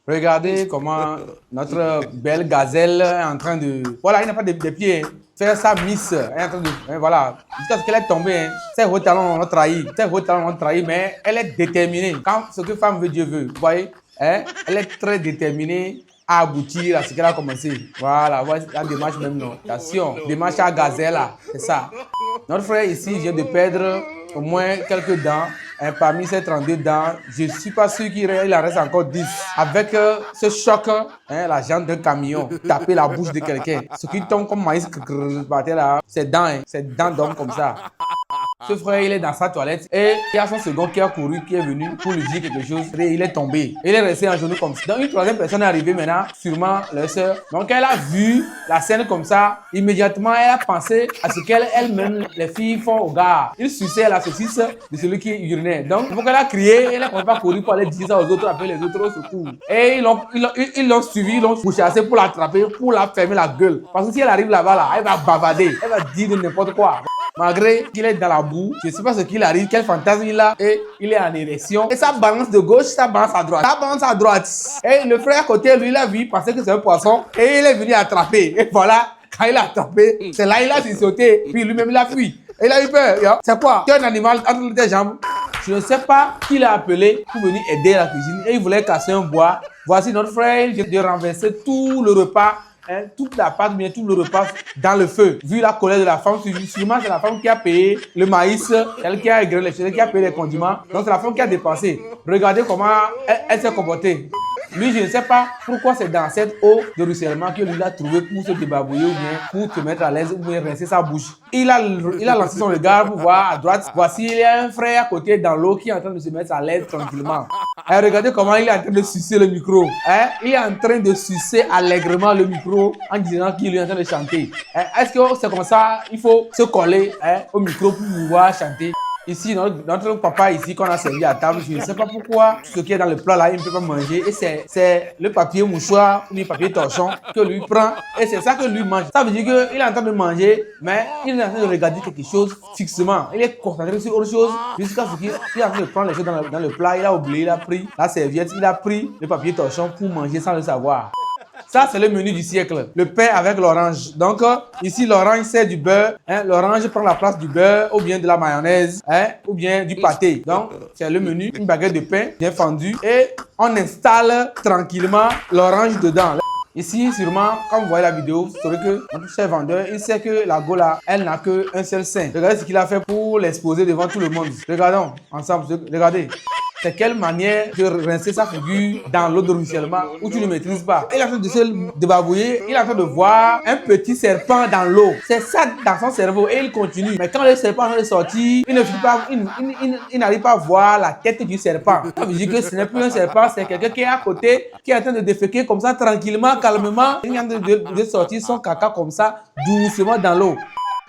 Regardez comment notre belle gazelle est en train de... Voilà, il n'a pas de pieds. Faire sa miss. Elle est en train de... Voilà. Jusqu'à ce qu'elle est tombée. Hein. Ses hauts talons l'ont trahi. Ses hauts talons l'ont trahi, mais elle est déterminée. Quand ce que femme veut, Dieu veut. Vous voyez? Hein? Elle est très déterminée à aboutir à ce qu'elle a commencé. Voilà, voilà la démarche même, non. Attention, démarche à gazelle, là. C'est ça. Notre frère ici vient de perdre au moins quelques dents. Hein, parmi ces 32 dents, je ne suis pas sûr qu'il en reste encore 10. Avec ce choc, hein, la jambe d'un camion, taper la bouche de quelqu'un. Ce qui tombe comme maïs par terre là, c'est dents, hein, c'est dents d'homme comme ça. Ce frère, il est dans sa toilette et il y a son second qui a couru, qui est venu pour lui dire quelque chose et il est tombé. Il est resté en genou comme ça. Donc une troisième personne est arrivée maintenant, sûrement leur soeur. Donc elle a vu la scène comme ça. Immédiatement, elle a pensé à ce qu'elle-même, les filles font au gars. Il suçait la saucisse de celui qui urinait. Donc, pour qu'elle a crié, elle n'a pas couru pour aller dire ça aux autres, appeler les autres au secours. Et ils l'ont suivi, ils l'ont pourchassé pour l'attraper, pour la fermer la gueule. Parce que si elle arrive là-bas, là, elle va bavarder, elle va dire de n'importe quoi. Malgré qu'il est dans la boue, je ne sais pas ce qu'il arrive, quel fantasme il a, et il est en érection. Et ça balance de gauche, ça balance à droite. Ça balance à droite. Et le frère à côté, lui, il a vu, il pensait que c'est un poisson, et il est venu attraper. Et voilà, quand il a attrapé, c'est là il a sauté, puis lui-même il a fui. Et il a eu peur. C'est quoi? C'est un animal entre tes jambes. Je ne sais pas qui l'a appelé pour venir aider la cuisine, et il voulait casser un bois. Voici notre frère, il vient de renverser tout le repas. Hein, toute la pâte, bien tout le repas dans le feu. Vu la colère de la femme, sûrement c'est la femme qui a payé le maïs, elle qui a égrené les choses, qui a payé les condiments. Donc c'est la femme qui a dépensé. Regardez comment elle s'est comportée. Lui, je ne sais pas pourquoi c'est dans cette eau de ruissellement que lui a trouvé pour se débarbouiller ou bien pour se mettre à l'aise ou bien rincer sa bouche. Il a lancé son regard pour voir à droite. Voici, il y a un frère à côté dans l'eau qui est en train de se mettre à l'aise tranquillement. Et regardez comment il est en train de sucer le micro. Hein? Il est en train de sucer allègrement le micro en disant qu'il est en train de chanter. Est-ce que c'est comme ça, il faut se coller au micro pour pouvoir chanter? Ici, notre papa ici qu'on a servi à table, je ne sais pas pourquoi ce qui est dans le plat là, il ne peut pas manger. Et c'est le papier mouchoir ou le papier torchon que lui prend et c'est ça que lui mange. Ça veut dire qu'il est en train de manger, mais il est en train de regarder quelque chose fixement. Il est concentré sur autre chose jusqu'à ce qu'il est en train de prendre les choses dans le plat. Il a oublié, il a pris la serviette, il a pris le papier torchon pour manger sans le savoir. Ça, c'est le menu du siècle. Le pain avec l'orange. Donc, ici, l'orange, c'est du beurre. Hein? L'orange prend la place du beurre ou bien de la mayonnaise ou bien du pâté. Donc, c'est le menu. Une baguette de pain bien fendue. Et on installe tranquillement l'orange dedans. Ici, sûrement, quand vous voyez la vidéo, vous saurez que notre chef vendeur, il sait que la Gola, elle n'a qu'un seul sein. Regardez ce qu'il a fait pour l'exposer devant tout le monde. Regardons ensemble. Regardez. C'est quelle manière de rincer sa figure dans l'eau de ruissellement où tu ne maîtrises pas. Il est en train de se débarbouiller, il est en train de voir un petit serpent dans l'eau. C'est ça dans son cerveau et il continue. Mais quand le serpent est sorti, il n'arrive pas à voir la tête du serpent. Ça veut dire que ce n'est plus un serpent, c'est quelqu'un qui est à côté, qui est en train de déféquer comme ça, tranquillement, calmement. Il est en train de sortir son caca comme ça, doucement dans l'eau.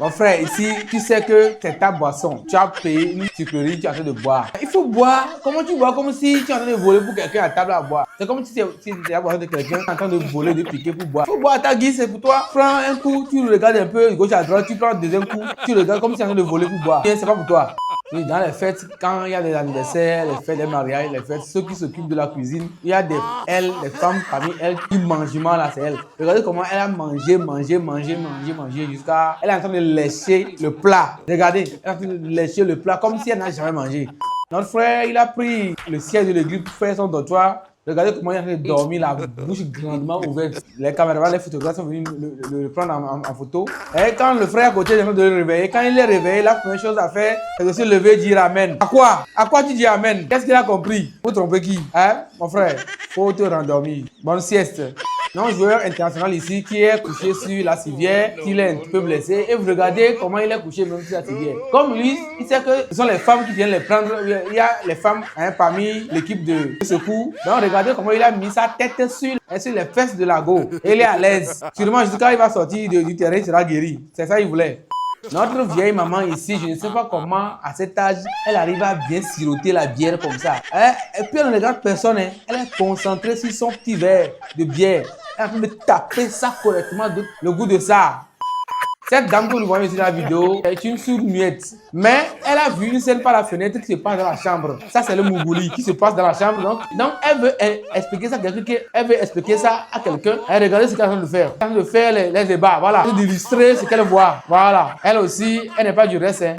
Mon frère, ici, tu sais que c'est ta boisson. Tu as payé une sucrerie, tu es en train de boire. Il faut boire. Comment tu bois? Comme si tu es en train de voler pour quelqu'un à table à boire. C'est comme si tu es à boire de quelqu'un en train de voler, de piquer pour boire. Il faut boire à ta guise, c'est pour toi. Prends un coup, tu regardes un peu de gauche à droite, tu prends un deuxième coup, tu regardes comme si tu es en train de voler pour boire. C'est pas pour toi. Oui, dans les fêtes, quand il y a des anniversaires, les fêtes des mariages, les fêtes, ceux qui s'occupent de la cuisine, il y a des femmes parmi elles qui mangent là, c'est elle. Regardez comment elle a mangé jusqu'à... Elle est en train de lécher le plat. Regardez, elle est en train de lécher le plat comme si elle n'a jamais mangé. Notre frère, il a pris le siège de l'église pour faire son dortoir. Regardez comment il est en train de dormir, la bouche grandement ouverte. Les caméramans, les photographes sont venus le prendre en photo. Et quand le frère à côté est en train de le réveiller, quand il est réveillé, la première chose à faire, c'est de se lever et dire Amen. À quoi? À quoi tu dis Amen? Qu'est-ce qu'il a compris? Vous trompez qui? Hein, mon frère? Faut te rendormir. Bonne sieste. Non, joueur international ici qui est couché sur la civière, qui est un peu blessé. Et vous regardez comment il est couché même sur la civière. Comme lui, il sait que ce sont les femmes qui viennent les prendre. Il y a les femmes parmi l'équipe de secours. Donc regardez comment il a mis sa tête sur les fesses de la go. Et il est à l'aise. Sûrement jusqu'à il va sortir du terrain, il sera guéri. C'est ça qu'il voulait. Notre vieille maman ici, je ne sais pas comment, à cet âge, elle arrive à bien siroter la bière comme ça. Et puis elle ne regarde personne, elle est concentrée sur son petit verre de bière. Elle est en train de taper ça correctement, le goût de ça. Cette dame que nous voyons ici dans la vidéo est une sourde-muette. Mais elle a vu une scène par la fenêtre qui se passe dans la chambre. Ça, c'est le Mougouli qui se passe dans la chambre. Donc elle veut expliquer ça à quelqu'un. Elle veut expliquer ça à quelqu'un. Regardez ce qu'elle est en train de faire. Elle est en train de faire les débats. Voilà. D'illustrer ce qu'elle voit. Voilà. Elle aussi, elle n'est pas du reste. Hein.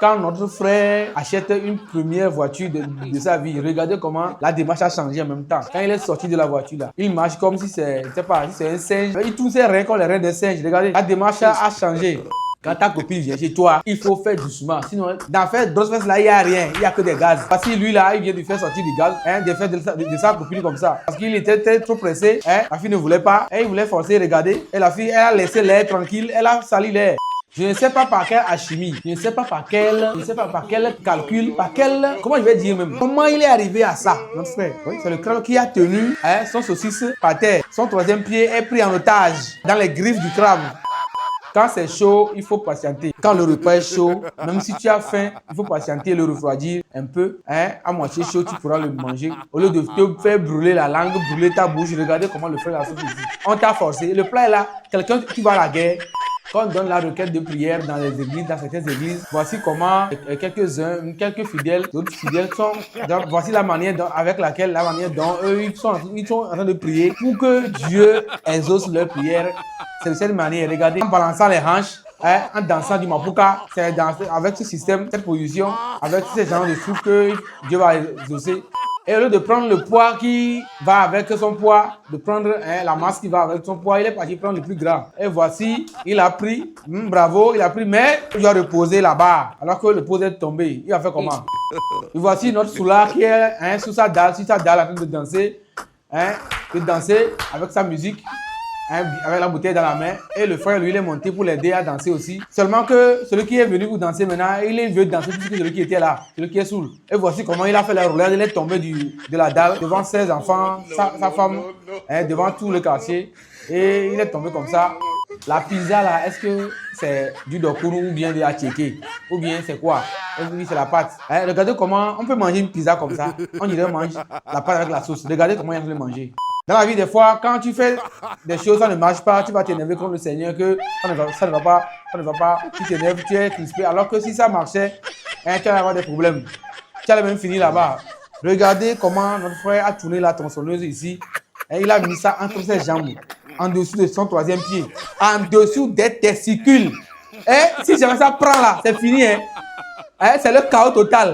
Quand notre frère achète une première voiture de sa vie, regardez comment la démarche a changé en même temps. Quand il est sorti de la voiture là, il marche comme si c'est, je sais pas, si c'est un singe. Il tourne ses reins comme les reins d'un singe. Regardez, la démarche a changé. Quand ta copine vient chez toi, il faut faire doucement. Sinon, dans faire d'autres fesses là, il n'y a rien. Il n'y a que des gaz. Parce que lui là, il vient de faire sortir du gaz, hein, de faire de sa copine comme ça. Parce qu'il était trop pressé. Hein, la fille ne voulait pas. Et il voulait forcer, regarder. Et la fille, elle a laissé l'air tranquille. Elle a sali l'air. Je ne sais pas par quelle alchimie, je ne sais pas par quel calcul, comment je vais dire même, comment il est arrivé à ça, notre frère. Oui, c'est le crabe qui a tenu son saucisse par terre. Son troisième pied est pris en otage dans les griffes du crabe. Quand c'est chaud, il faut patienter. Quand le repas est chaud, même si tu as faim, il faut patienter, le refroidir un peu. Hein, à moitié chaud, tu pourras le manger. Au lieu de te faire brûler la langue, brûler ta bouche, regardez comment le frère a fait ici. On t'a forcé. Le plat est là. Quelqu'un qui va à la guerre, quand on donne la requête de prière dans les églises, dans certaines églises, voici comment quelques fidèles, d'autres fidèles sont, voici la manière dont eux, ils sont en train de prier pour que Dieu exauce leur prière. C'est de cette manière, regardez, en balançant les hanches, hein, en dansant du mapuka, c'est avec ce système, cette position, avec ces genres de trucs que Dieu va exaucer. Et au lieu de prendre le poids qui va avec son poids, de prendre la masse qui va avec son poids, il est parti prendre le plus grand. Et voici, il a pris, bravo, il a pris, mais il doit reposer là-bas. Alors que le pose est tombé. Il va faire comment? Et voici notre soulard qui est sur sa dalle en train de danser, avec sa musique. Avec la bouteille dans la main, et le frère lui il est monté pour l'aider à danser aussi. Seulement que celui qui est venu pour danser maintenant, il veut danser plus que celui qui était là, celui qui est saoul. Et voici comment il a fait la roulade, il est tombé de la dalle devant ses enfants, sa femme, devant tout le quartier, et il est tombé comme ça. La pizza là, est-ce que c'est du dokuru ou bien de la tchéké, ou bien c'est quoi? Oui, c'est la pâte. Regardez comment on peut manger une pizza comme ça. On dirait mange la pâte avec la sauce. Regardez comment il a fait manger. Dans la vie, des fois, quand tu fais des choses, ça ne marche pas, tu vas t'énerver contre le Seigneur, que ça ne va pas, tu t'énerves, tu es crispé. Alors que si ça marchait, tu allais avoir des problèmes. Tu allais même finir là-bas. Regardez comment notre frère a tourné la tronçonneuse ici. Et il a mis ça entre ses jambes, en dessous de son troisième pied, en dessous des testicules. Et si jamais ça prend là, c'est fini. C'est le chaos total.